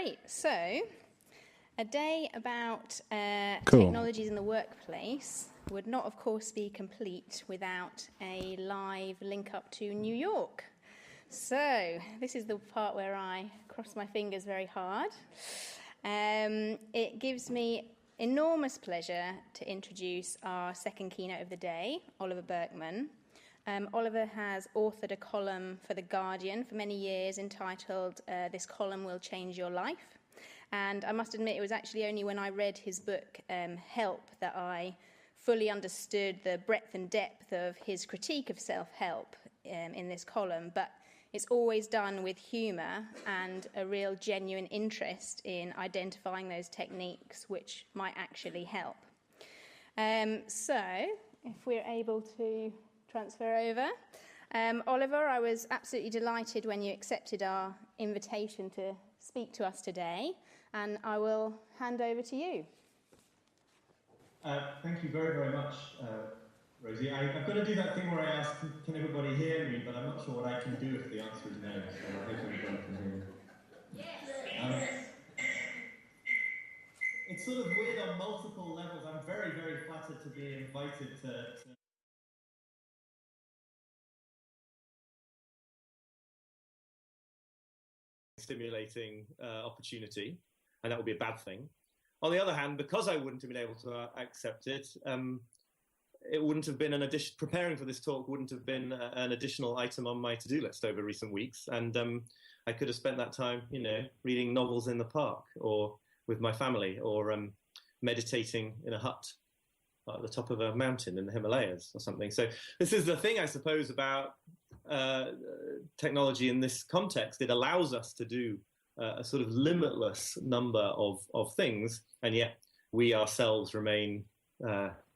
Great. So, a day about Cool. technologies in the workplace would not, of course, be complete without a live link up to New York. So, this is the part where I cross my fingers very hard. It gives me enormous pleasure to introduce our second keynote of the day, Oliver Burkeman. Oliver has authored a column for The Guardian for many years entitled This Column Will Change Your Life. And I must admit, it was actually only when I read his book, Help, that I fully understood the breadth and depth of his critique of self-help in this column. But it's always done with humour and a real genuine interest in identifying those techniques which might actually help. So, if we're able to transfer over. Oliver, I was absolutely delighted when you accepted our invitation to speak to us today, and I will hand over to you. Thank you very, very much, Rosie. I've got to do that thing where I ask, can everybody hear me? But I'm not sure what I can do if the answer is no, so I hope everybody can hear me. Yes. It's sort of weird on multiple levels. I'm very, very flattered to be invited to stimulating opportunity, and that would be a bad thing. On the other hand, because I wouldn't have been able to accept it, it wouldn't have been an addition. Preparing for this talk wouldn't have been an additional item on my to-do list over recent weeks, and I could have spent that time, reading novels in the park, or with my family, or meditating in a hut at the top of a mountain in the Himalayas or something. So this is the thing, I suppose, about technology in this context. It allows us to do a sort of limitless number of things, and yet we ourselves remain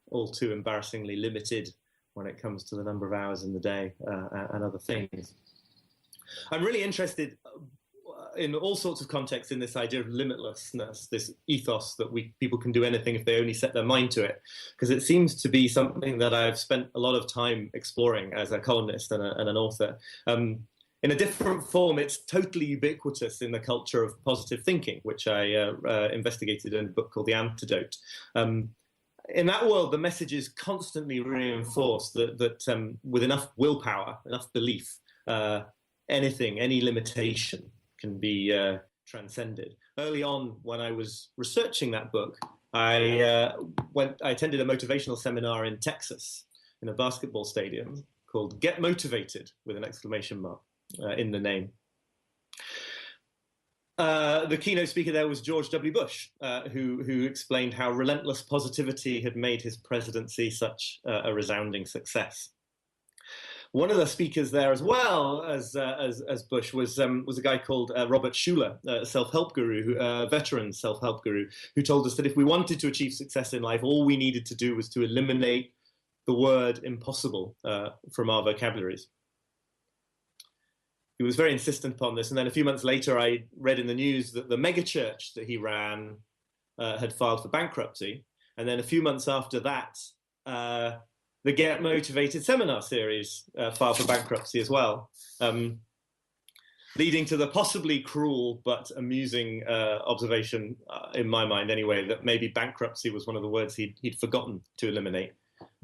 all too embarrassingly limited when it comes to the number of hours in the day and other things. I'm really interested in all sorts of contexts in this idea of limitlessness, this ethos that people can do anything if they only set their mind to it, because it seems to be something that I've spent a lot of time exploring as a columnist and an author. In a different form, it's totally ubiquitous in the culture of positive thinking, which I investigated in a book called The Antidote. In that world, the message is constantly reinforced that with enough willpower, enough belief, any limitation can be transcended. Early on, when I was researching that book, I attended a motivational seminar in Texas in a basketball stadium called Get Motivated, with an exclamation mark in the name. The keynote speaker there was George W. Bush, who explained how relentless positivity had made his presidency such a resounding success. One of the speakers there, as well as Bush, was a guy called Robert Schuller, a self-help guru, a veteran self-help guru, who told us that if we wanted to achieve success in life, all we needed to do was to eliminate the word impossible from our vocabularies. He was very insistent upon this, and then a few months later, I read in the news that the megachurch that he ran had filed for bankruptcy, and then a few months after that, the Get Motivated seminar series filed for bankruptcy as well, leading to the possibly cruel but amusing observation, in my mind anyway, that maybe bankruptcy was one of the words he'd forgotten to eliminate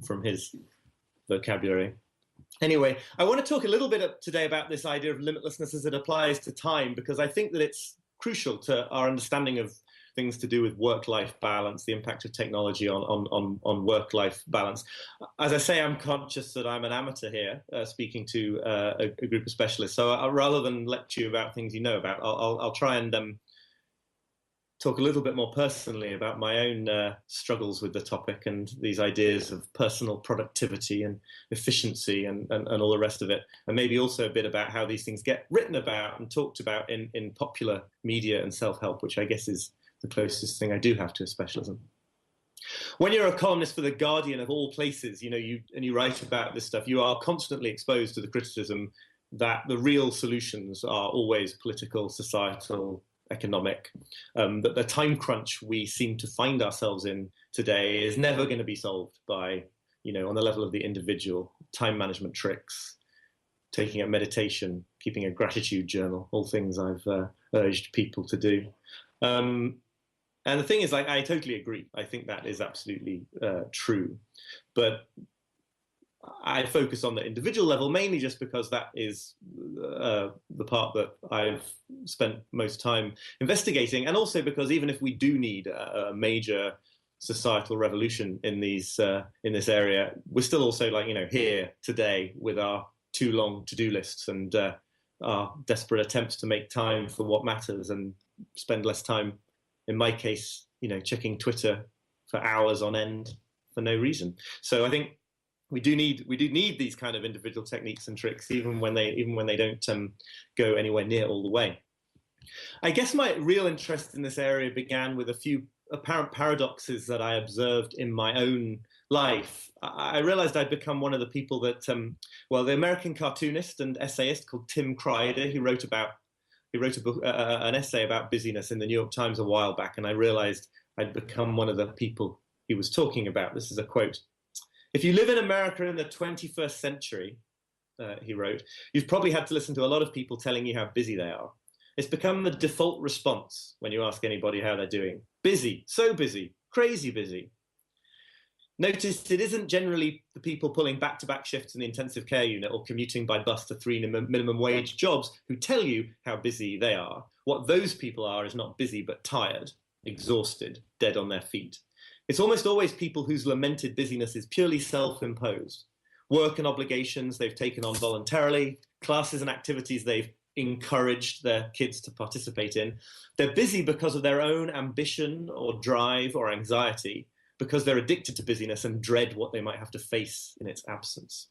from his vocabulary. Anyway, I want to talk a little bit today about this idea of limitlessness as it applies to time, because I think that it's crucial to our understanding of things to do with work-life balance, the impact of technology on work-life balance. As I say, I'm conscious that I'm an amateur here, speaking to a group of specialists. So rather than lecture you about things you know about, I'll try and talk a little bit more personally about my own struggles with the topic and these ideas of personal productivity and efficiency and all the rest of it, and maybe also a bit about how these things get written about and talked about in popular media and self-help, which I guess is the closest thing I do have to a specialism. When you're a columnist for The Guardian, of all places, you write about this stuff, you are constantly exposed to the criticism that the real solutions are always political, societal, economic, that the time crunch we seem to find ourselves in today is never going to be solved by, on the level of the individual, time management tricks, taking up meditation, keeping a gratitude journal, all things I've urged people to do. And the thing is, I totally agree. I think that is absolutely true. But I focus on the individual level mainly just because that is the part that I've spent most time investigating, and also because even if we do need a major societal revolution in this area, we're still also here today with our too long to-do lists and our desperate attempts to make time for what matters and spend less time, in my case, checking Twitter for hours on end for no reason. So I think we do need these kind of individual techniques and tricks, even when they don't go anywhere near all the way. I guess my real interest in this area began with a few apparent paradoxes that I observed in my own life. I realized I'd become one of the people that, the American cartoonist and essayist called Tim Kreider, he wrote a book, an essay about busyness in the New York Times a while back, and I realized I'd become one of the people he was talking about. This is a quote. "If you live in America in the 21st century," he wrote, "you've probably had to listen to a lot of people telling you how busy they are. It's become the default response when you ask anybody how they're doing. Busy, so busy, crazy busy. Notice it isn't generally the people pulling back-to-back shifts in the intensive care unit or commuting by bus to 3 minimum wage jobs who tell you how busy they are. What those people are is not busy but tired, exhausted, dead on their feet. It's almost always people whose lamented busyness is purely self-imposed. Work and obligations they've taken on voluntarily, classes and activities they've encouraged their kids to participate in. They're busy because of their own ambition or drive or anxiety, because they're addicted to busyness and dread what they might have to face in its absence."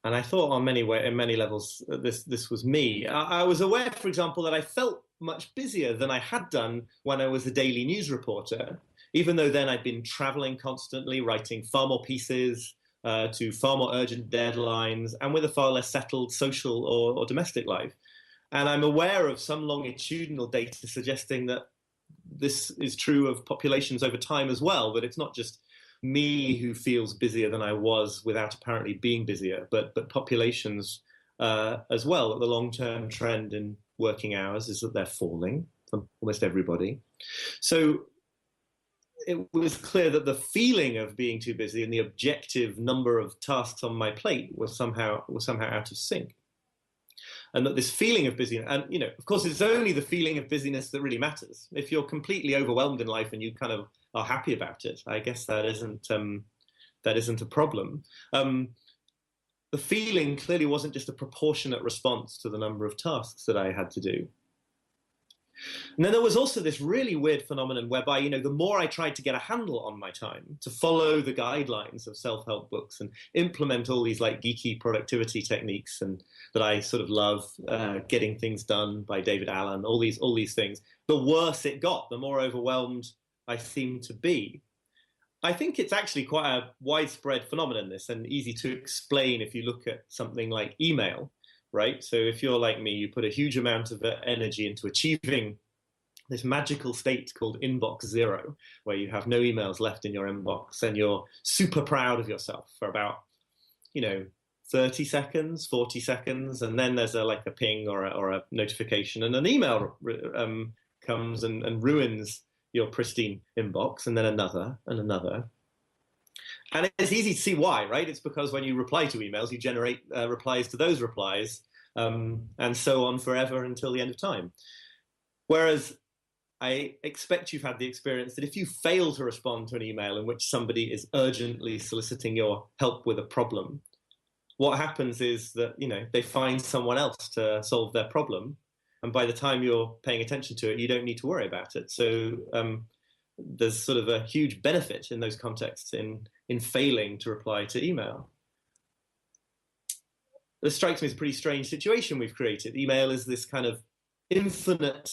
And I thought in many levels, this was me. I was aware, for example, that I felt much busier than I had done when I was a daily news reporter, even though then I'd been traveling constantly, writing far more pieces, to far more urgent deadlines, and with a far less settled social or domestic life. And I'm aware of some longitudinal data suggesting that this is true of populations over time as well, that it's not just me who feels busier than I was without apparently being busier, but populations as well. That the long-term trend in working hours is that they're falling for almost everybody. So it was clear that the feeling of being too busy and the objective number of tasks on my plate was somehow out of sync. And that this feeling of busyness, and of course, it's only the feeling of busyness that really matters. If you're completely overwhelmed in life and you kind of are happy about it, I guess that isn't a problem. The feeling clearly wasn't just a proportionate response to the number of tasks that I had to do. And then there was also this really weird phenomenon whereby, the more I tried to get a handle on my time, to follow the guidelines of self-help books and implement all these geeky productivity techniques and that I sort of love, Getting Things Done by David Allen, all these things, the worse it got, the more overwhelmed I seemed to be. I think it's actually quite a widespread phenomenon, this, and easy to explain if you look at something like email. Right? So if you're like me, you put a huge amount of energy into achieving this magical state called inbox zero, where you have no emails left in your inbox and you're super proud of yourself for about, 30 seconds, 40 seconds. And then there's a ping or a notification and an email comes and ruins your pristine inbox, and then another and another. And it's easy to see why, right? It's because when you reply to emails, you generate replies to those replies, and so on forever until the end of time. Whereas I expect you've had the experience that if you fail to respond to an email in which somebody is urgently soliciting your help with a problem, what happens is that, they find someone else to solve their problem. And by the time you're paying attention to it, you don't need to worry about it. So there's sort of a huge benefit in those contexts in failing to reply to email. This strikes me as a pretty strange situation we've created. Email is this kind of infinite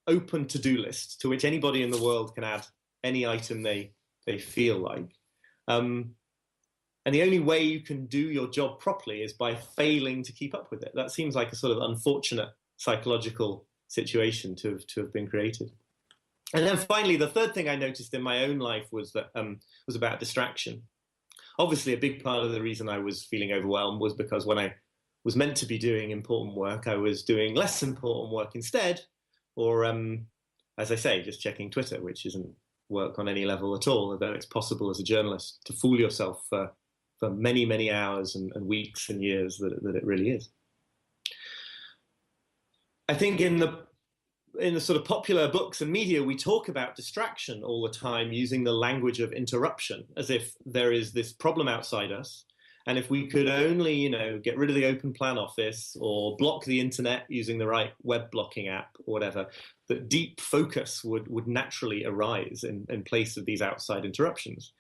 open to-do list to which anybody in the world can add any item they feel like. And the only way you can do your job properly is by failing to keep up with it. That seems like a sort of unfortunate psychological situation to have been created. And then finally, the third thing I noticed in my own life was that was about distraction. Obviously, a big part of the reason I was feeling overwhelmed was because when I was meant to be doing important work, I was doing less important work instead, or as I say, just checking Twitter, which isn't work on any level at all, although it's possible as a journalist to fool yourself for many, many hours and weeks and years that it really is. I think in the sort of popular books and media, we talk about distraction all the time using the language of interruption, as if there is this problem outside us. And if we could only, get rid of the open plan office or block the internet using the right web blocking app or whatever, that deep focus would naturally arise in place of these outside interruptions.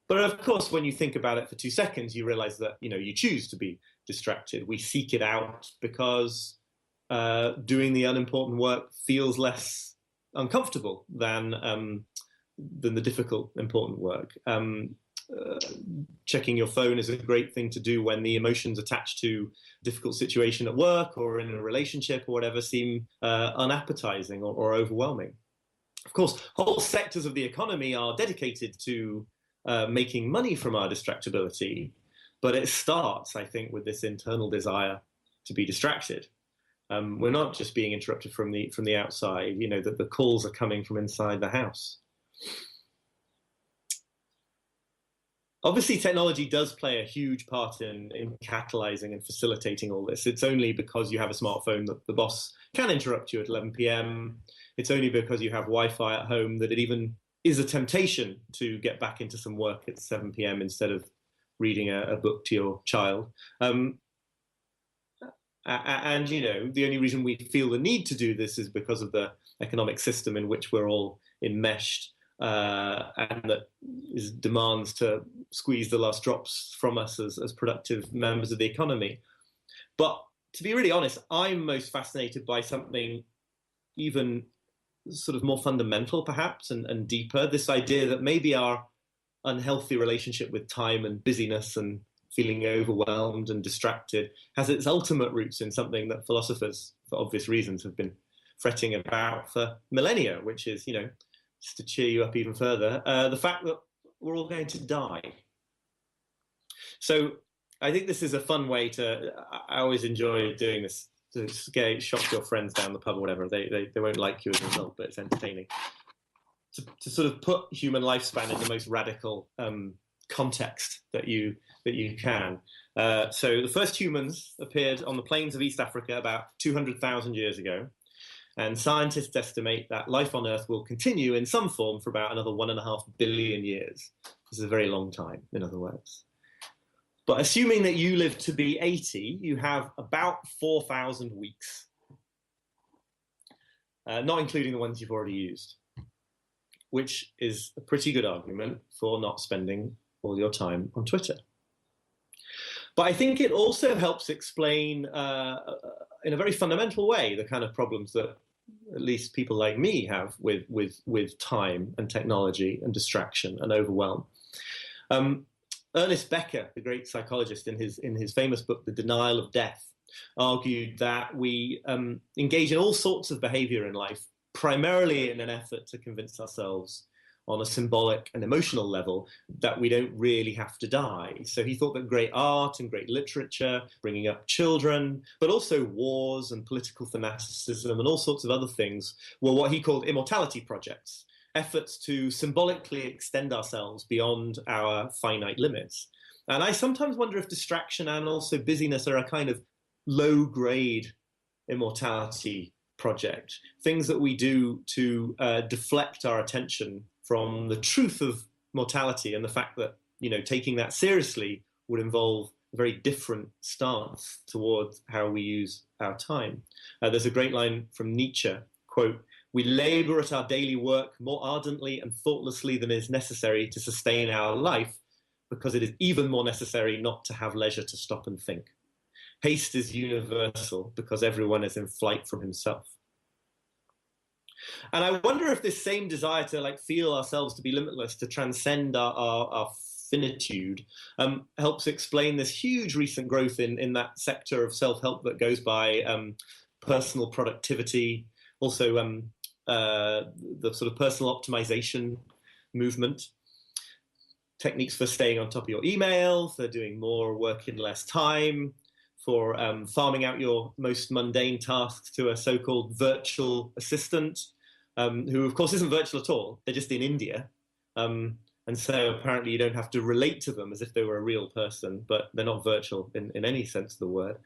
But of course, when you think about it for 2 seconds, you realize that, you choose to be distracted. We seek it out because doing the unimportant work feels less uncomfortable than the difficult, important work. Checking your phone is a great thing to do when the emotions attached to a difficult situation at work or in a relationship or whatever seem unappetizing or overwhelming. Of course, whole sectors of the economy are dedicated to making money from our distractibility, but it starts, I think, with this internal desire to be distracted. We're not just being interrupted from the outside, that the calls are coming from inside the house. Obviously, technology does play a huge part in catalyzing and facilitating all this. It's only because you have a smartphone that the boss can interrupt you at 11 p.m. It's only because you have Wi-Fi at home that it even is a temptation to get back into some work at 7 p.m. instead of reading a book to your child. And, the only reason we feel the need to do this is because of the economic system in which we're all enmeshed. And that demands to squeeze the last drops from us as productive members of the economy. But to be really honest, I'm most fascinated by something even sort of more fundamental, perhaps, and deeper, this idea that maybe our unhealthy relationship with time and busyness and feeling overwhelmed and distracted has its ultimate roots in something that philosophers, for obvious reasons, have been fretting about for millennia, which is, just to cheer you up even further, the fact that we're all going to die. So I think this is a fun way I always enjoy doing this, to shock your friends down the pub or whatever. They won't like you as a result, but it's entertaining. To sort of put human lifespan in the most radical context that you can. So the first humans appeared on the plains of East Africa about 200,000 years ago. And scientists estimate that life on Earth will continue in some form for about another 1.5 billion years. This is a very long time, in other words. But assuming that you live to be 80, you have about 4,000 weeks, not including the ones you've already used, which is a pretty good argument for not spending all your time on Twitter. But I think it also helps explain, in a very fundamental way, the kind of problems that at least people like me have with time and technology and distraction and overwhelm. Ernest Becker, the great psychologist, in his famous book, The Denial of Death, argued that we engage in all sorts of behavior in life, primarily in an effort to convince ourselves on a symbolic and emotional level that we don't really have to die. So he thought that great art and great literature, bringing up children, but also wars and political fanaticism and all sorts of other things were what he called immortality projects, efforts to symbolically extend ourselves beyond our finite limits. And I sometimes wonder if distraction and also busyness are a kind of low-grade immortality project, things that we do to deflect our attention from the truth of mortality and the fact that, taking that seriously would involve a very different stance towards how we use our time. There's a great line from Nietzsche, quote, "We labor at our daily work more ardently and thoughtlessly than is necessary to sustain our life, because it is even more necessary not to have leisure to stop and think. Haste is universal because everyone is in flight from himself." And I wonder if this same desire to feel ourselves to be limitless, to transcend our finitude, helps explain this huge recent growth in that sector of self-help that goes by personal productivity, also the sort of personal optimization movement, techniques for staying on top of your email, for doing more work in less time, for farming out your most mundane tasks to a so-called virtual assistant, who, of course, isn't virtual at all. They're just in India. And so apparently you don't have to relate to them as if they were a real person, but they're not virtual in any sense of the word.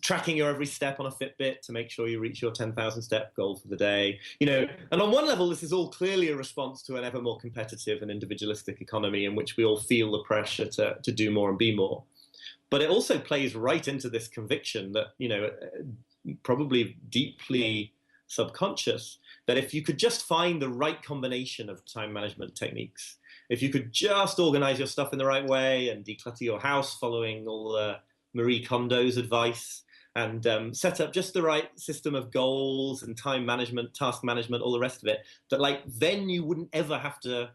Tracking your every step on a Fitbit to make sure you reach your 10,000 step goal for the day. And on one level, this is all clearly a response to an ever more competitive and individualistic economy in which we all feel the pressure to do more and be more. But it also plays right into this conviction that, probably deeply subconscious, that if you could just find the right combination of time management techniques, if you could just organize your stuff in the right way and declutter your house following all the Marie Kondo's advice, and set up just the right system of goals and time management, task management, all the rest of it, that then you wouldn't ever have to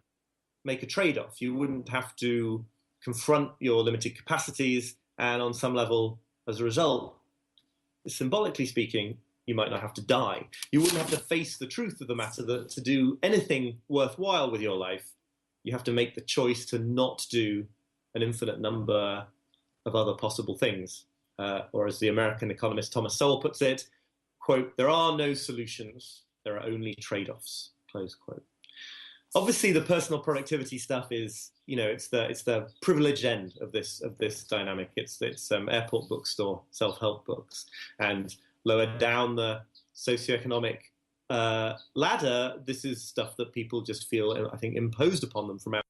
make a trade-off. You wouldn't have to confront your limited capacities, and on some level, as a result, symbolically speaking, you might not have to die. You wouldn't have to face the truth of the matter that to do anything worthwhile with your life, you have to make the choice to not do an infinite number of other possible things. Or as the American economist Thomas Sowell puts it, quote, "There are no solutions, there are only trade-offs," close quote. Obviously, the personal productivity stuff is, it's the privileged end of this dynamic. It's airport bookstore self-help books, and lower down the socioeconomic ladder, this is stuff that people just feel, I think, imposed upon them from outside.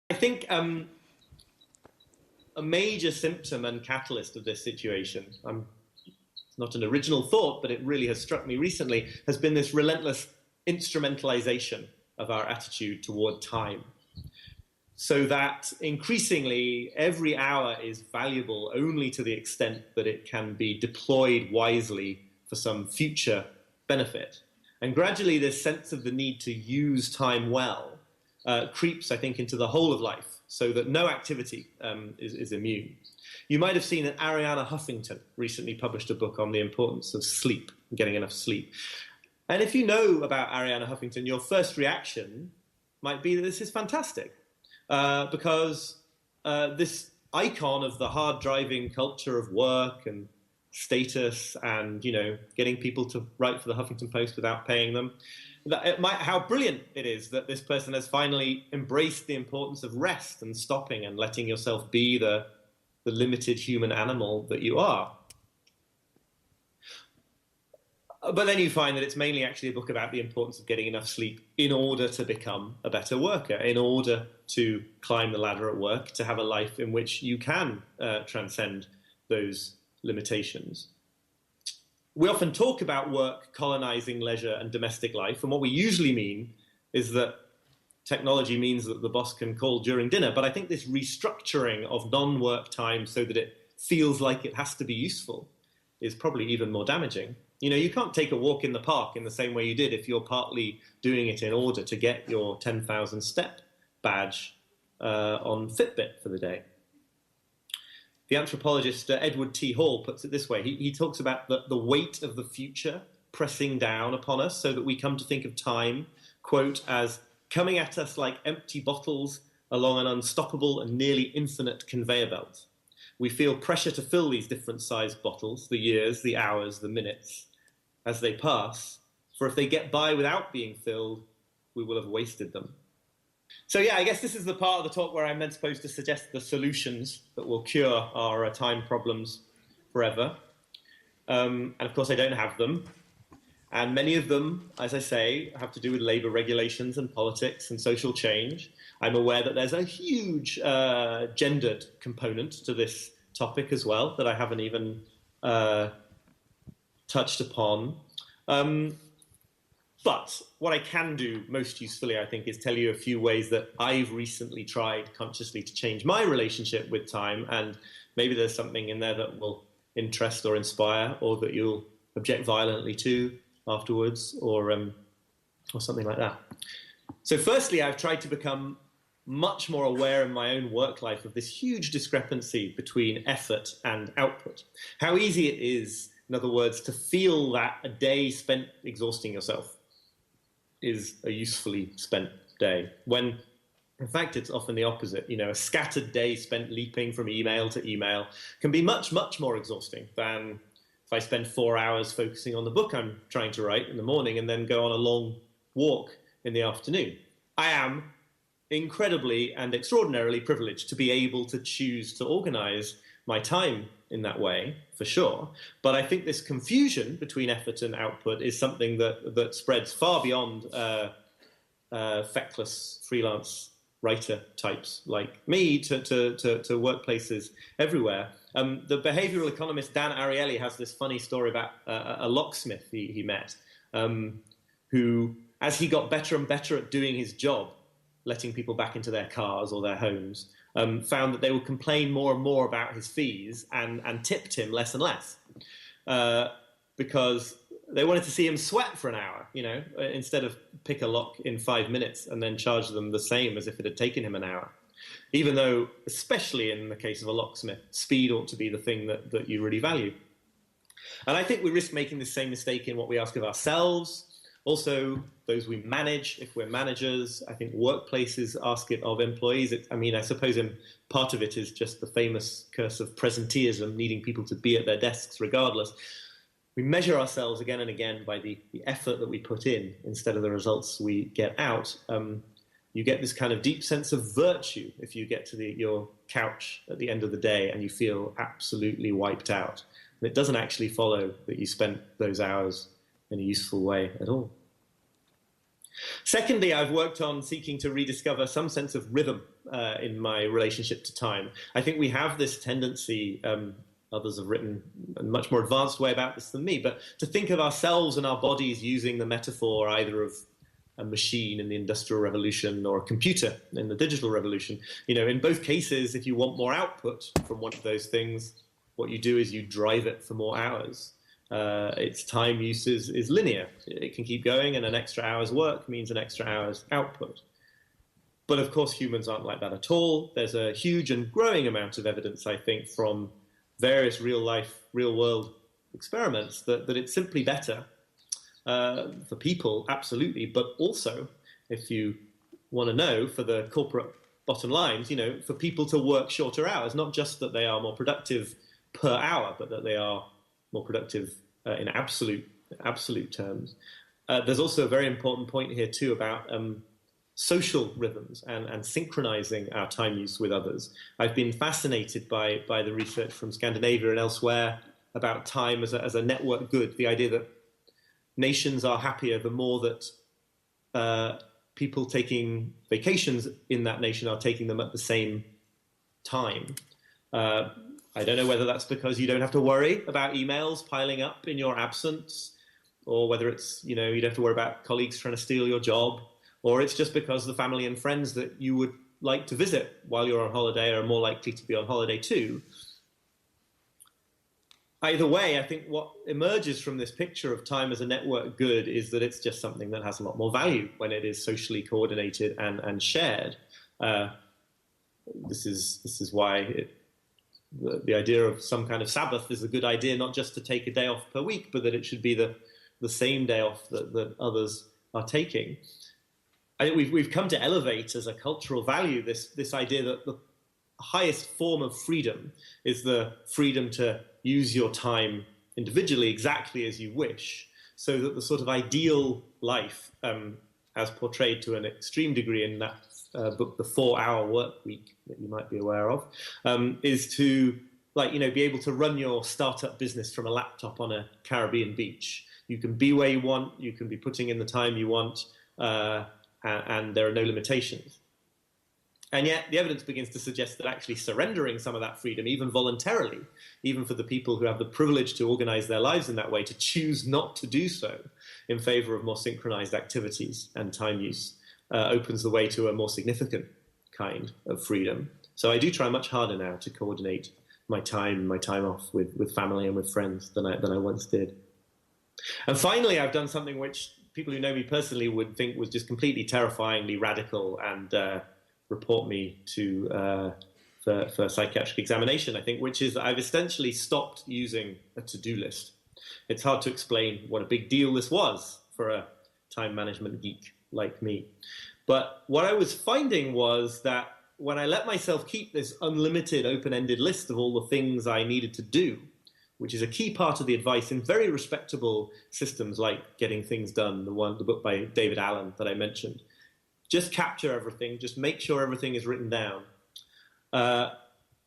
I think a major symptom and catalyst of this situation, it's not an original thought, but it really has struck me recently, has been this relentless instrumentalization of our attitude toward time. So that increasingly every hour is valuable only to the extent that it can be deployed wisely for some future benefit. And gradually this sense of the need to use time well creeps, I think, into the whole of life, so that no activity is immune. You might have seen that Arianna Huffington recently published a book on the importance of sleep, getting enough sleep. And if you know about Arianna Huffington, your first reaction might be that this is fantastic, because this icon of the hard-driving culture of work and status and, getting people to write for the Huffington Post without paying them, how brilliant it is that this person has finally embraced the importance of rest and stopping and letting yourself be the limited human animal that you are. But then you find that it's mainly actually a book about the importance of getting enough sleep in order to become a better worker, in order to climb the ladder at work, to have a life in which you can transcend those limitations. We often talk about work colonizing leisure and domestic life, and what we usually mean is that technology means that the boss can call during dinner. But I think this restructuring of non-work time so that it feels like it has to be useful is probably even more damaging. You can't take a walk in the park in the same way you did if you're partly doing it in order to get your 10,000 step badge on Fitbit for the day. The anthropologist Edward T. Hall puts it this way. He talks about the weight of the future pressing down upon us so that we come to think of time, quote, as coming at us like empty bottles along an unstoppable and nearly infinite conveyor belt. We feel pressure to fill these different sized bottles, the years, the hours, the minutes, as they pass, for if they get by without being filled, we will have wasted them. So yeah, I guess this is the part of the talk where I'm then supposed to suggest the solutions that will cure our time problems forever. And of course I don't have them. And many of them, as I say, have to do with labour regulations and politics and social change. I'm aware that there's a huge gendered component to this topic as well that I haven't even touched upon. But what I can do most usefully, I think, is tell you a few ways that I've recently tried consciously to change my relationship with time, and maybe there's something in there that will interest or inspire, or that you'll object violently to afterwards, or something like that. So firstly, I've tried to become much more aware in my own work life of this huge discrepancy between effort and output. How easy it is, in other words, to feel that a day spent exhausting yourself is a usefully spent day, when In fact, it's often the opposite. A scattered day spent leaping from email to email can be much, much more exhausting than if I spend 4 hours focusing on the book I'm trying to write in the morning and then go on a long walk in the afternoon. I am incredibly and extraordinarily privileged to be able to choose to organize my time in that way, for sure. But I think this confusion between effort and output is something that spreads far beyond feckless freelance writer types like me to workplaces everywhere. The behavioral economist Dan Ariely has this funny story about a locksmith he met, who, as he got better and better at doing his job, letting people back into their cars or their homes, found that they would complain more and more about his fees and tipped him less and less, because they wanted to see him sweat for an hour, instead of pick a lock in 5 minutes and then charge them the same as if it had taken him an hour. Even though, especially in the case of a locksmith, speed ought to be the thing that you really value. And I think we risk making the same mistake in what we ask of ourselves. Also, those we manage, if we're managers. I think workplaces ask it of employees. I suppose part of it is just the famous curse of presenteeism, needing people to be at their desks regardless. We measure ourselves again and again by the effort that we put in instead of the results we get out. You get this kind of deep sense of virtue if you get to your couch at the end of the day and you feel absolutely wiped out. And it doesn't actually follow that you spent those hours in a useful way at all. Secondly, I've worked on seeking to rediscover some sense of rhythm in my relationship to time. I think we have this tendency, others have written a much more advanced way about this than me, but to think of ourselves and our bodies using the metaphor either of a machine in the Industrial Revolution or a computer in the digital revolution. In both cases, if you want more output from one of those things, what you do is you drive it for more hours. Its time use is linear. It can keep going, and an extra hour's work means an extra hour's output. But of course, humans aren't like that at all. There's a huge and growing amount of evidence, I think, from various real-world experiments that it's simply better for people, absolutely, but also, if you want to know, for the corporate bottom lines, for people to work shorter hours, not just that they are more productive per hour, but that they are more productive in absolute terms. There's also a very important point here too about social rhythms and synchronizing our time use with others. I've been fascinated by the research from Scandinavia and elsewhere about time as a network good, the idea that nations are happier the more that people taking vacations in that nation are taking them at the same time. I don't know whether that's because you don't have to worry about emails piling up in your absence, or whether it's, you don't have to worry about colleagues trying to steal your job, or it's just because the family and friends that you would like to visit while you're on holiday are more likely to be on holiday too. Either way, I think what emerges from this picture of time as a network good is that it's just something that has a lot more value when it is socially coordinated and shared. This is why the idea of some kind of Sabbath is a good idea, not just to take a day off per week, but that it should be the same day off that others are taking. I think we've come to elevate as a cultural value this idea that the highest form of freedom is the freedom to use your time individually exactly as you wish, so that the sort of ideal life, as portrayed to an extreme degree in that book, The 4-Hour Work Week, that you might be aware of, is to be able to run your startup business from a laptop on a Caribbean beach. You can be where you want, you can be putting in the time you want, and there are no limitations. And yet the evidence begins to suggest that actually surrendering some of that freedom, even voluntarily, even for the people who have the privilege to organize their lives in that way, to choose not to do so in favor of more synchronized activities and time use, opens the way to a more significant kind of freedom. So I do try much harder now to coordinate my time off with family and with friends than I once did. And finally, I've done something which people who know me personally would think was just completely terrifyingly radical and report me to for psychiatric examination, I think, which is that I've essentially stopped using a to-do list. It's hard to explain what a big deal this was for a time management geek like me. But what I was finding was that when I let myself keep this unlimited, open-ended list of all the things I needed to do, which is a key part of the advice in very respectable systems like Getting Things Done, the book by David Allen that I mentioned, just capture everything, just make sure everything is written down.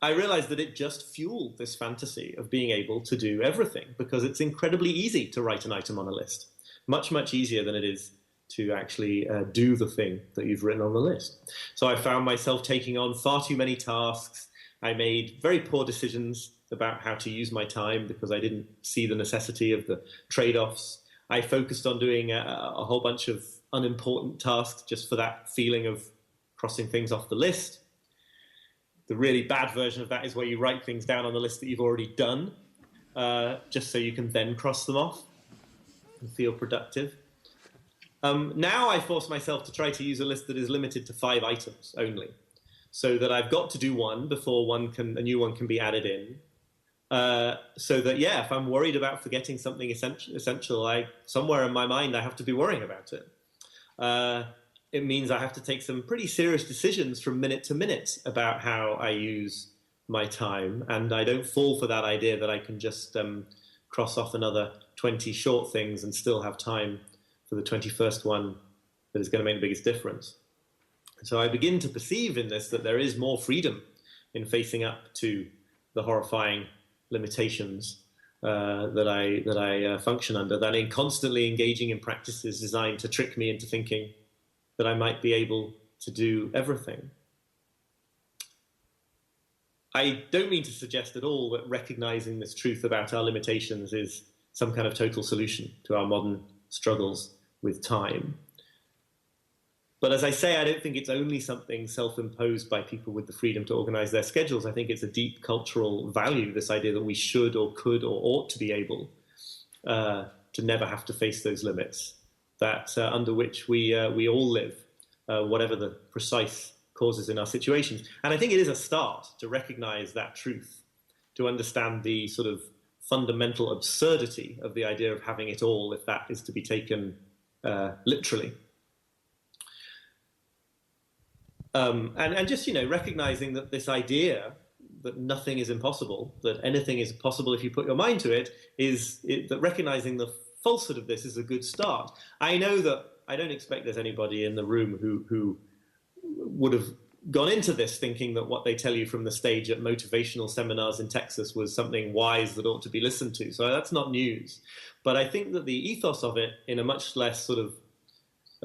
I realized that it just fueled this fantasy of being able to do everything, because it's incredibly easy to write an item on a list. Much, much easier than it is to actually do the thing that you've written on the list. So I found myself taking on far too many tasks. I made very poor decisions about how to use my time because I didn't see the necessity of the trade-offs. I focused on doing a whole bunch of unimportant tasks just for that feeling of crossing things off the list. The really bad version of that is where you write things down on the list that you've already done, just so you can then cross them off and feel productive. Now I force myself to try to use a list that is limited to 5 items only, so that I've got to do one before a new one can be added in. So that, if I'm worried about forgetting something essential, somewhere in my mind I have to be worrying about it. It means I have to take some pretty serious decisions from minute to minute about how I use my time, and I don't fall for that idea that I can just cross off another 20 short things and still have time for the 21st one that is going to make the biggest difference. So I begin to perceive in this that there is more freedom in facing up to the horrifying limitations that I function under than in constantly engaging in practices designed to trick me into thinking that I might be able to do everything. I don't mean to suggest at all that recognizing this truth about our limitations is some kind of total solution to our modern struggles with time. But as I say, I don't think it's only something self-imposed by people with the freedom to organize their schedules. I think it's a deep cultural value, this idea that we should or could or ought to be able to never have to face those limits, that under which we all live, whatever the precise causes in our situations. And I think it is a start to recognize that truth, to understand the sort of fundamental absurdity of the idea of having it all, if that is to be taken literally. And just, recognizing that this idea that nothing is impossible, that anything is possible if you put your mind to it, that recognizing the falsehood of this is a good start. I know that I don't expect there's anybody in the room who would have gone into this thinking that what they tell you from the stage at motivational seminars in Texas was something wise that ought to be listened to. So that's not news. But I think that the ethos of it, in a much less sort of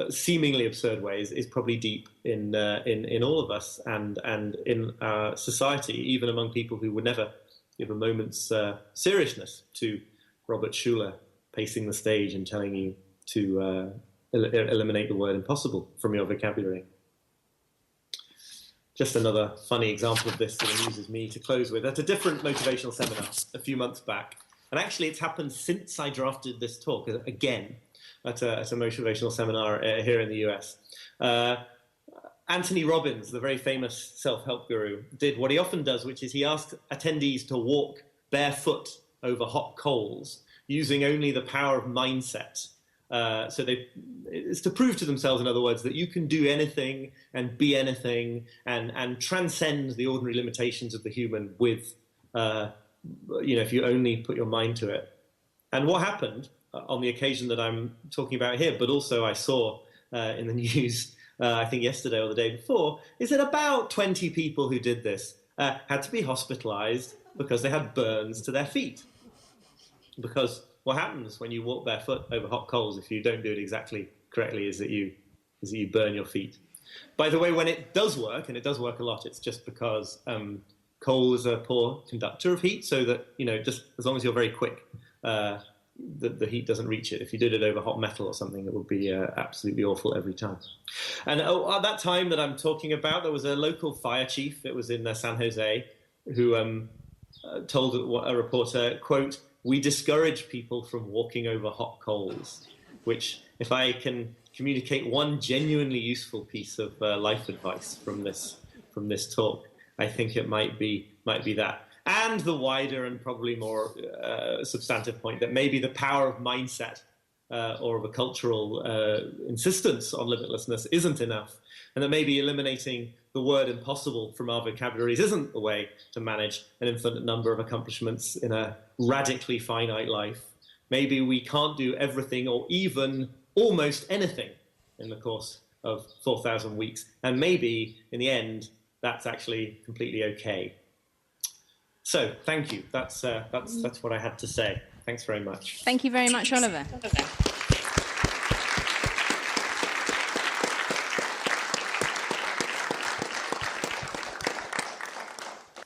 seemingly absurd ways, is probably deep in all of us and in our society, even among people who would never give a moment's seriousness to Robert Schuller pacing the stage and telling you to eliminate the word impossible from your vocabulary. Just another funny example of this that amuses me to close with. At a different motivational seminar a few months back, and actually it's happened since I drafted this talk again at a motivational seminar here in the US. Anthony Robbins, the very famous self-help guru, did what he often does, which is he asked attendees to walk barefoot over hot coals using only the power of mindset. It's to prove to themselves, in other words, that you can do anything and be anything and transcend the ordinary limitations of the human with, if you only put your mind to it. And what happened on the occasion that I'm talking about here, but also I saw in the news, I think yesterday or the day before, is that about 20 people who did this had to be hospitalized because they had burns to their feet. Because what happens when you walk barefoot over hot coals, if you don't do it exactly correctly, is that you burn your feet. By the way, when it does work, and it does work a lot, it's just because coal is a poor conductor of heat, so that, just as long as you're very quick, the heat doesn't reach it. If you did it over hot metal or something, it would be absolutely awful every time. And at that time that I'm talking about, there was a local fire chief, it was in San Jose, who told a reporter, quote, "We discourage people from walking over hot coals," which, if I can communicate one genuinely useful piece of life advice from this talk, I think it might be that. And the wider and probably more substantive point that maybe the power of mindset or of a cultural insistence on limitlessness isn't enough, and that maybe eliminating the word impossible from our vocabularies isn't the way to manage an infinite number of accomplishments in a radically finite life. Maybe we can't do everything or even almost anything in the course of 4,000 weeks, and maybe in the end that's actually completely okay. So thank you. That's what I had to say. Thanks very much. Thank you very much, Oliver.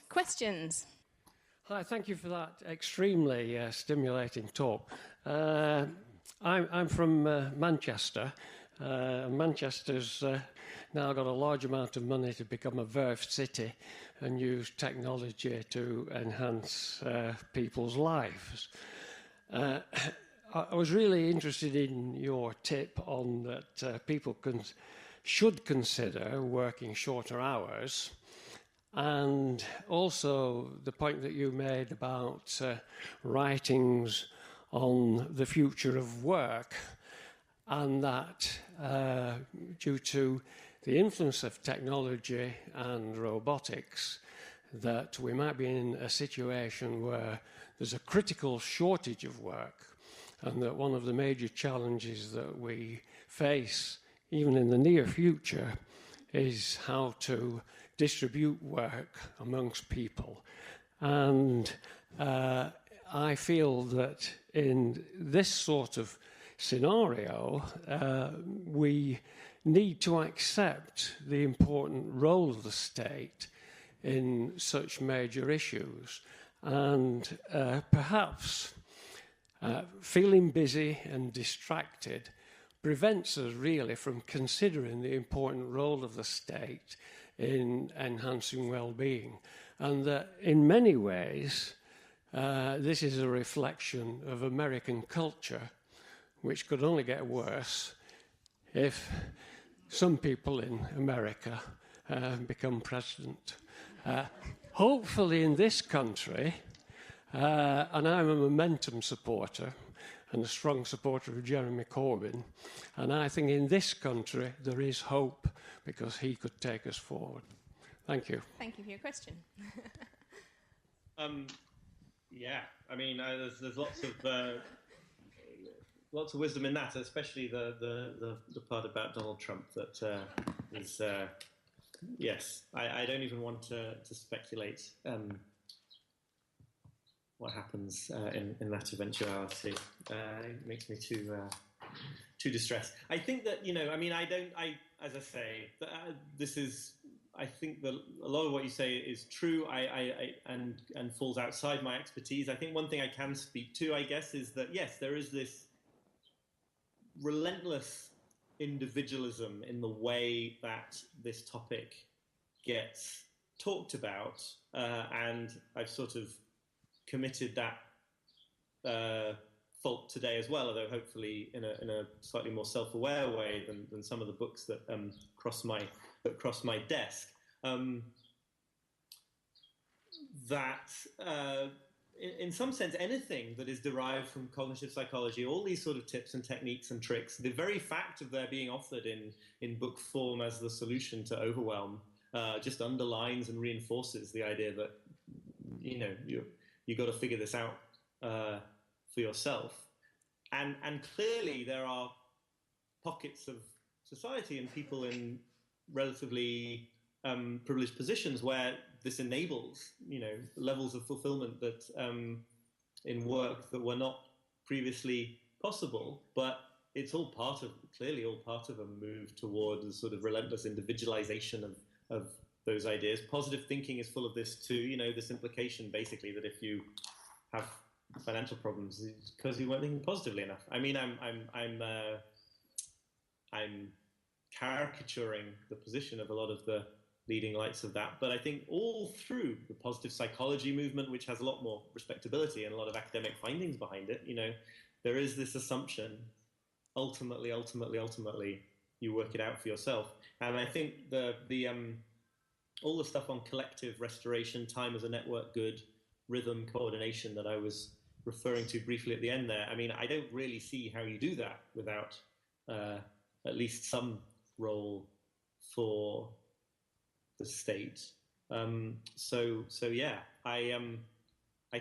Questions? Hi, thank you for that extremely stimulating talk. I'm from Manchester. Manchester's now got a large amount of money to become a verve city and use technology to enhance people's lives. I was really interested in your tip on that people should consider working shorter hours, and also the point that you made about writings on the future of work, and that due to the influence of technology and robotics, that we might be in a situation where there's a critical shortage of work, and that one of the major challenges that we face, even in the near future, is how to distribute work amongst people. And I feel that in this sort of scenario, we need to accept the important role of the state in such major issues. And perhaps feeling busy and distracted prevents us really from considering the important role of the state in enhancing well-being. And that in many ways, this is a reflection of American culture, which could only get worse if some people in America become president. Hopefully in this country, and I'm a momentum supporter and a strong supporter of Jeremy Corbyn, and I think in this country there is hope because he could take us forward. Thank you. Thank you for your question. Yeah, I mean, there's lots of wisdom in that, especially the part about Donald Trump that is. Yes, I don't even want to speculate what happens in that eventuality. It makes me too distressed. I think that, I mean, as I say, this is. I think that a lot of what you say is true. And falls outside my expertise. I think one thing I can speak to, I guess, is that yes, there is this relentless individualism in the way that this topic gets talked about, and I've sort of committed that fault today as well, although hopefully in a slightly more self-aware way than some of the books that cross my desk. In some sense, anything that is derived from cognitive psychology, all these sort of tips and techniques and tricks, the very fact of their being offered in book form as the solution to overwhelm, just underlines and reinforces the idea that you got to figure this out for yourself. And clearly there are pockets of society and people in relatively privileged positions where this enables, levels of fulfillment that in work that were not previously possible. But it's clearly all part of a move towards a sort of relentless individualization of those ideas. Positive thinking is full of this too. This implication basically that if you have financial problems, it's because you weren't thinking positively enough. I mean, I'm caricaturing the position of a lot of the leading lights of that, but I think all through the positive psychology movement, which has a lot more respectability and a lot of academic findings behind it, there is this assumption, ultimately, you work it out for yourself. And I think the all the stuff on collective restoration, time as a network good, rhythm, coordination that I was referring to briefly at the end there. I mean, I don't really see how you do that without at least some role for the state. So yeah, I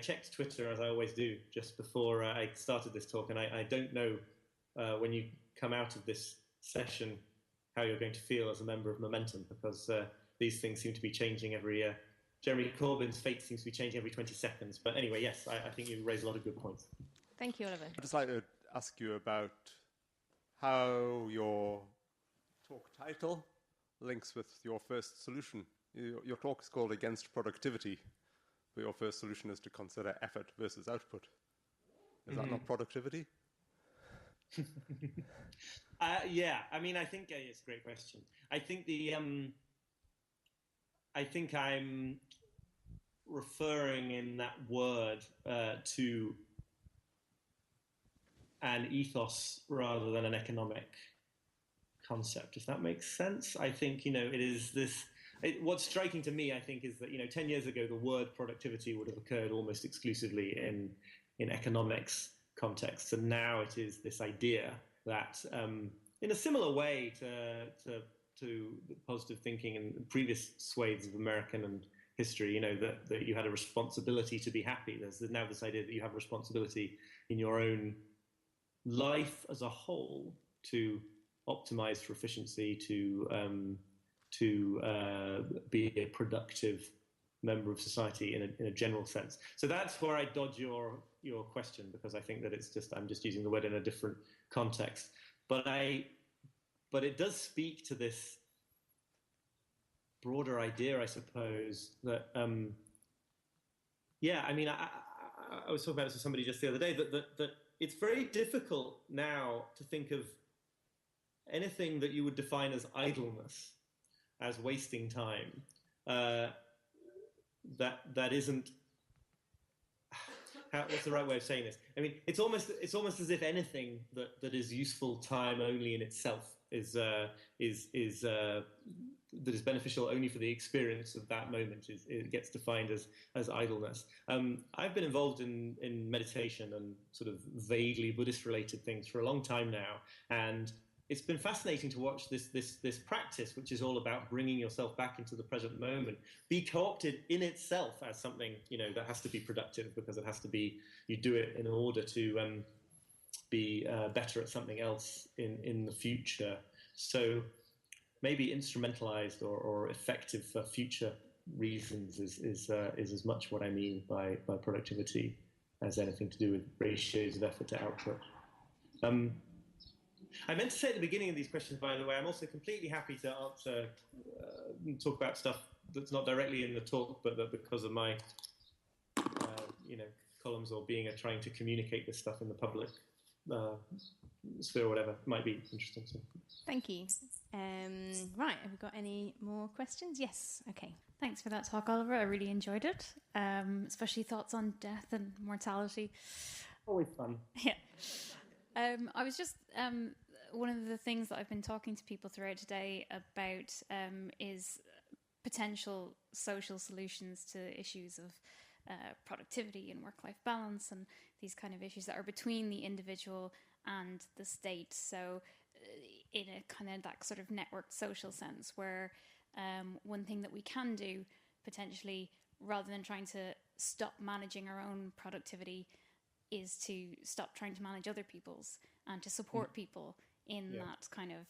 checked Twitter, as I always do, just before I started this talk, and I don't know when you come out of this session how you're going to feel as a member of Momentum, because these things seem to be changing every year. Jeremy Corbyn's fate seems to be changing every 20 seconds. But anyway, yes, I think you raise a lot of good points. Thank you, Oliver. I'd just like to ask you about how your talk title links with your first solution. Your talk is called Against Productivity, but your first solution is to consider effort versus output. Is that not productivity? Yeah, I mean, I think it's a great question. I think I'm referring in that word to an ethos rather than an economic concept, if that makes sense. I think, it is this. What's striking to me, I think, is that 10 years ago the word productivity would have occurred almost exclusively in economics contexts, and now it is this idea that, in a similar way to positive thinking in previous swathes of American history, that you had a responsibility to be happy. There's now this idea that you have a responsibility in your own life as a whole to optimize for efficiency, to be a productive member of society in a general sense. So that's where I dodge your question, because I think that I'm just using the word in a different context. But it does speak to this broader idea, I suppose, that I was talking about this with somebody just the other day, that it's very difficult now to think of anything that you would define as idleness, as wasting time, that isn't. What's the right way of saying this? I mean, it's almost as if anything that is useful time only in itself is that is beneficial only for the experience of that moment it gets defined as idleness. I've been involved in meditation and sort of vaguely Buddhist related things for a long time now, and it's been fascinating to watch this practice, which is all about bringing yourself back into the present moment, be co-opted in itself as something that has to be productive, because it has to be, you do it in order to be better at something else in the future. So maybe instrumentalized or effective for future reasons is as much what I mean by productivity as anything to do with ratios of effort to output. I meant to say at the beginning of these questions, by the way, I'm also completely happy to answer, talk about stuff that's not directly in the talk, but that because of my, columns or trying to communicate this stuff in the public sphere or whatever, might be interesting. So. Thank you. Right, have we got any more questions? Yes, okay. Thanks for that talk, Oliver. I really enjoyed it, especially thoughts on death and mortality. Always fun. Yeah. I was just, one of the things that I've been talking to people throughout today about is potential social solutions to issues of productivity and work-life balance and these kind of issues that are between the individual and the state. So in a kind of that sort of networked social sense where one thing that we can do potentially, rather than trying to stop managing our own productivity, is to stop trying to manage other people's and to support people in that kind of,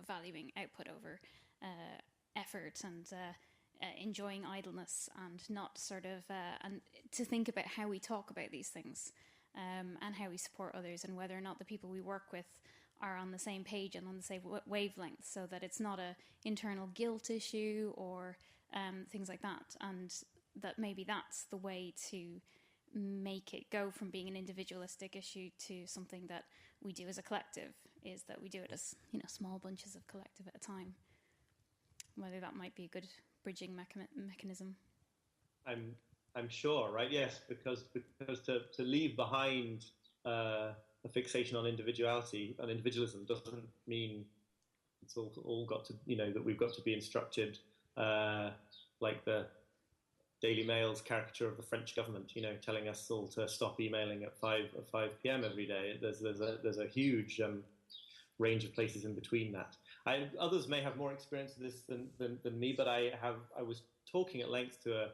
valuing output over effort and enjoying idleness, and not sort of, and to think about how we talk about these things and how we support others, and whether or not the people we work with are on the same page and on the same wavelength, so that it's not a internal guilt issue or things like that, and that maybe that's the way to make it go from being an individualistic issue to something that we do as a collective, is that we do it as small bunches of collective at a time. Whether that might be a good bridging mechanism. I'm sure, right? Yes, because to leave behind a fixation on individualism doesn't mean it's all got to that we've got to be instructed like the Daily Mail's caricature of the French government, telling us all to stop emailing at 5 p.m. every day. There's a huge range of places in between that. Others may have more experience of this than me, but I was talking at length to a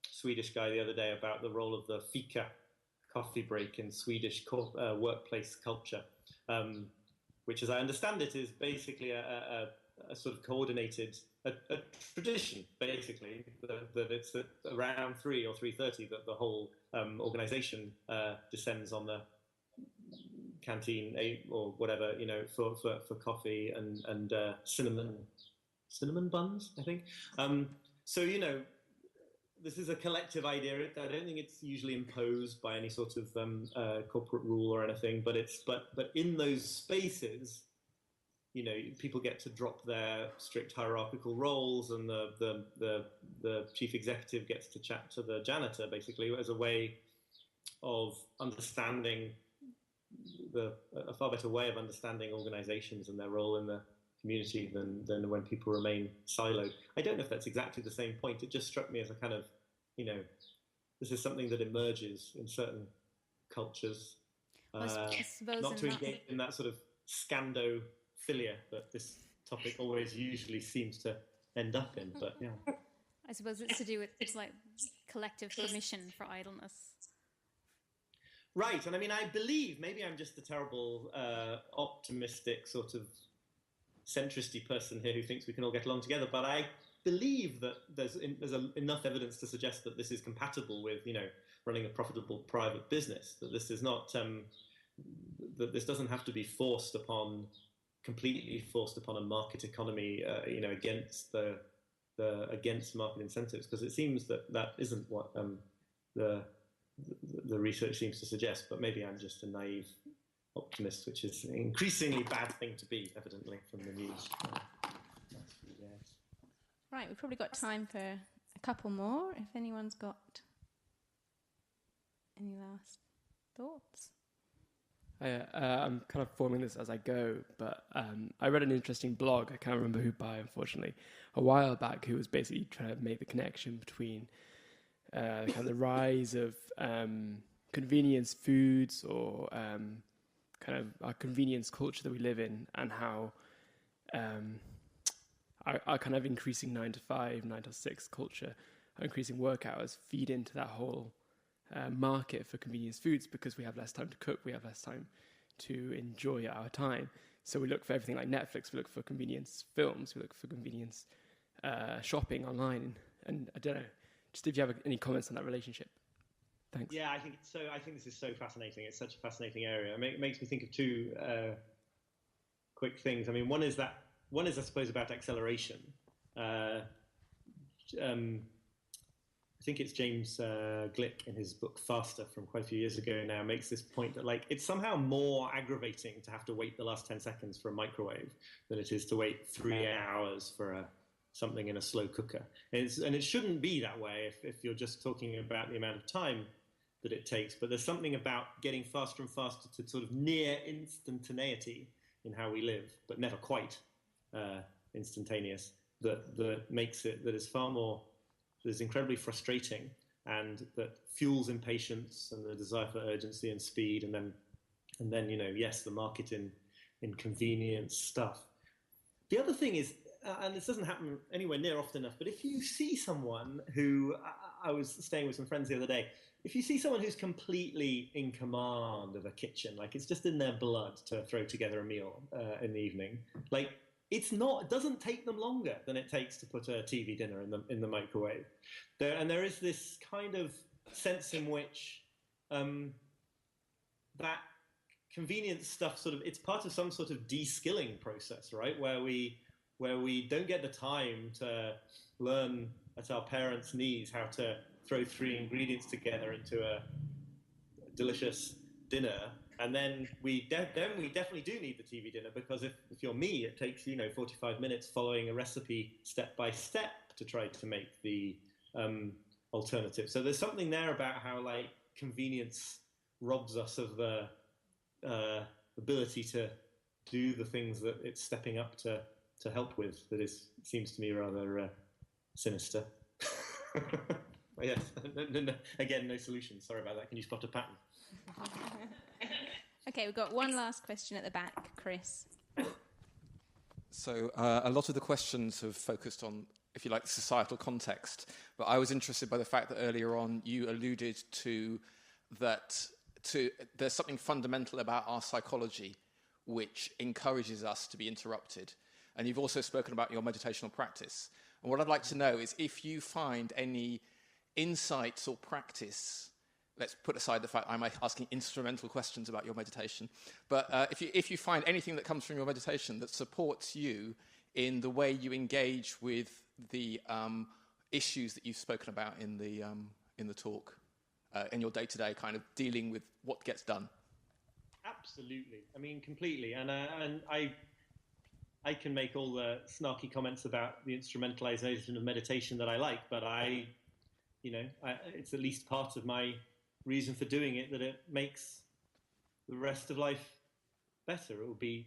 Swedish guy the other day about the role of the fika, coffee break, in Swedish workplace culture, which, as I understand it, is basically a sort of coordinated a tradition, basically, that it's at around 3 or 3:30 that the whole organisation descends on the canteen or whatever, for coffee and cinnamon buns, I think. So this is a collective idea. I don't think it's usually imposed by any sort of corporate rule or anything, but in those spaces, people get to drop their strict hierarchical roles, and the chief executive gets to chat to the janitor, basically, as a way of understanding a far better way of understanding organizations and their role in the community than when people remain siloed. I don't know if that's exactly the same point. It just struck me as a kind of, this is something that emerges in certain cultures. I suppose not to engage in that sort of scandophilia that this topic always usually seems to end up in, but yeah. I suppose it's to do with like collective permission for idleness. Right, and I believe, maybe I'm just a terrible optimistic sort of centristy person here who thinks we can all get along together, but I believe that there's enough evidence to suggest that this is compatible with, running a profitable private business, that this is not, that this doesn't have to be completely forced upon a market economy, against against market incentives, because it seems that isn't what the research seems to suggest, but maybe I'm just a naive optimist, which is an increasingly bad thing to be, evidently, from the news. Right, we've probably got time for a couple more, if anyone's got any last thoughts. I'm kind of forming this as I go, but I read an interesting blog, I can't remember who by, unfortunately, a while back, who was basically trying to make the connection between kind of the rise of convenience foods, or kind of our convenience culture that we live in, and how our kind of increasing 9 to 5, 9 to 6 culture, our increasing work hours feed into that whole market for convenience foods, because we have less time to cook, we have less time to enjoy our time. So we look for everything like Netflix, we look for convenience films, we look for convenience shopping online. And I don't know, just if you have any comments on that relationship. Thanks. Yeah, I think this is so fascinating. It's such a fascinating area. It makes me think of two quick things. One is I suppose about acceleration. I think it's James Glick in his book Faster from quite a few years ago now makes this point that it's somehow more aggravating to have to wait the last 10 seconds for a microwave than it is to wait 3 hours for something in a slow cooker. And it shouldn't be that way if you're just talking about the amount of time that it takes. But there's something about getting faster and faster to sort of near instantaneity in how we live, but never quite instantaneous, that makes it, that is far more, that is incredibly frustrating, and that fuels impatience and the desire for urgency and speed, and then yes, the market in convenience stuff. The other thing is, and this doesn't happen anywhere near often enough, but if you see someone who, I was staying with some friends the other day, if you see someone who's completely in command of a kitchen, like it's just in their blood to throw together a meal in the evening, it doesn't take them longer than it takes to put a TV dinner in the microwave. There is this kind of sense in which that convenience stuff it's part of some sort of de-skilling process, right? Where we don't get the time to learn at our parents' knees how to throw 3 ingredients together into a delicious dinner. And then we definitely do need the TV dinner, because if you're me, it takes 45 minutes following a recipe step by step to try to make the alternative. So there's something there about how convenience robs us of the ability to do the things that it's stepping up to help with. That seems to me rather sinister. Yes. No. Again, no solution. Sorry about that. Can you spot a pattern? Okay, we've got one last question at the back, Chris. So a lot of the questions have focused on, if you like, the societal context. But I was interested by the fact that earlier on you alluded to that there's something fundamental about our psychology which encourages us to be interrupted. And you've also spoken about your meditational practice. And what I'd like to know is if you find any insights or practice, let's put aside the fact I'm asking instrumental questions about your meditation, but if you find anything that comes from your meditation that supports you in the way you engage with the issues that you've spoken about in the talk, in your day-to-day kind of dealing with what gets done. Absolutely. I mean, completely. And I can make all the snarky comments about the instrumentalization of meditation that I like, but it's at least part of my reason for doing it that it makes the rest of life better. It will be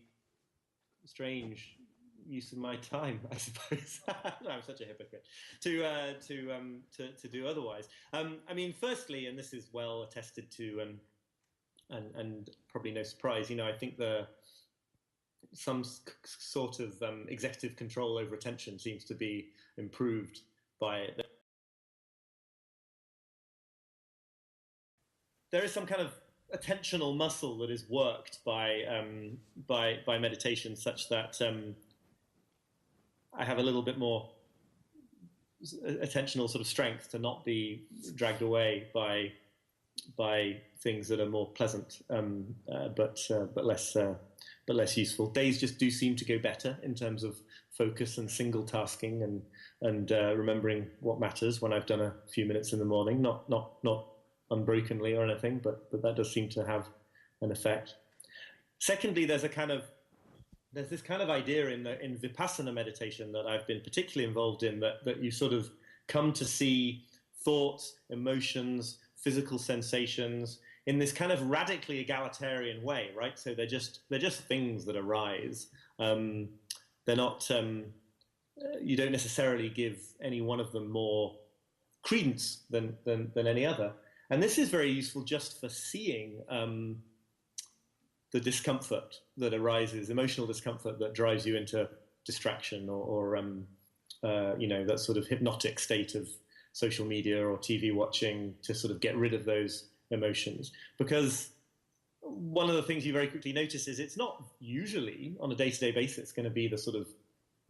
a strange use of my time, I suppose. No, I'm such a hypocrite to do otherwise. I mean, firstly, and this is well attested to, and probably no surprise, I think some sort of executive control over attention seems to be improved by it. There is some kind of attentional muscle that is worked by meditation, such that I have a little bit more attentional sort of strength to not be dragged away by things that are more pleasant, but less useful. Days just do seem to go better in terms of focus and single tasking and remembering what matters when I've done a few minutes in the morning. Not unbrokenly or anything, but that does seem to have an effect. Secondly, there's this kind of idea in Vipassana meditation that I've been particularly involved in, that you sort of come to see thoughts, emotions, physical sensations in this kind of radically egalitarian way, right? So they're just things that arise. They're not. You don't necessarily give any one of them more credence than any other. And this is very useful just for seeing the discomfort that arises, emotional discomfort that drives you into distraction or that sort of hypnotic state of social media or TV watching to sort of get rid of those emotions. Because one of the things you very quickly notice is it's not usually on a day-to-day basis going to be the sort of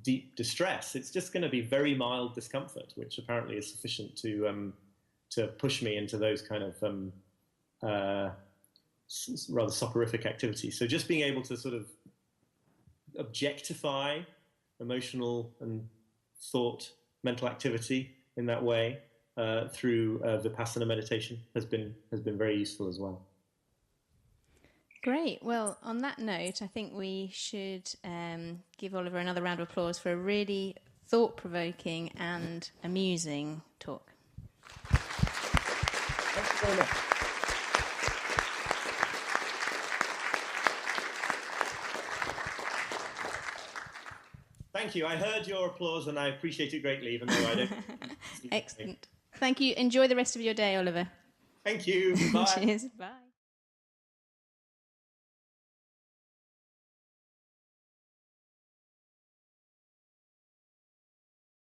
deep distress. It's just going to be very mild discomfort, which apparently is sufficient to push me into those kind of rather soporific activities. So just being able to sort of objectify emotional and thought, mental activity in that way through Vipassana meditation has been very useful as well. Great. Well, on that note, I think we should give Oliver another round of applause for a really thought-provoking and amusing talk. Thank you very much. Thank you. I heard your applause and I appreciate it greatly, even though I don't. Excellent. Thank you. Enjoy the rest of your day, Oliver. Thank you. Bye. Cheers. Bye.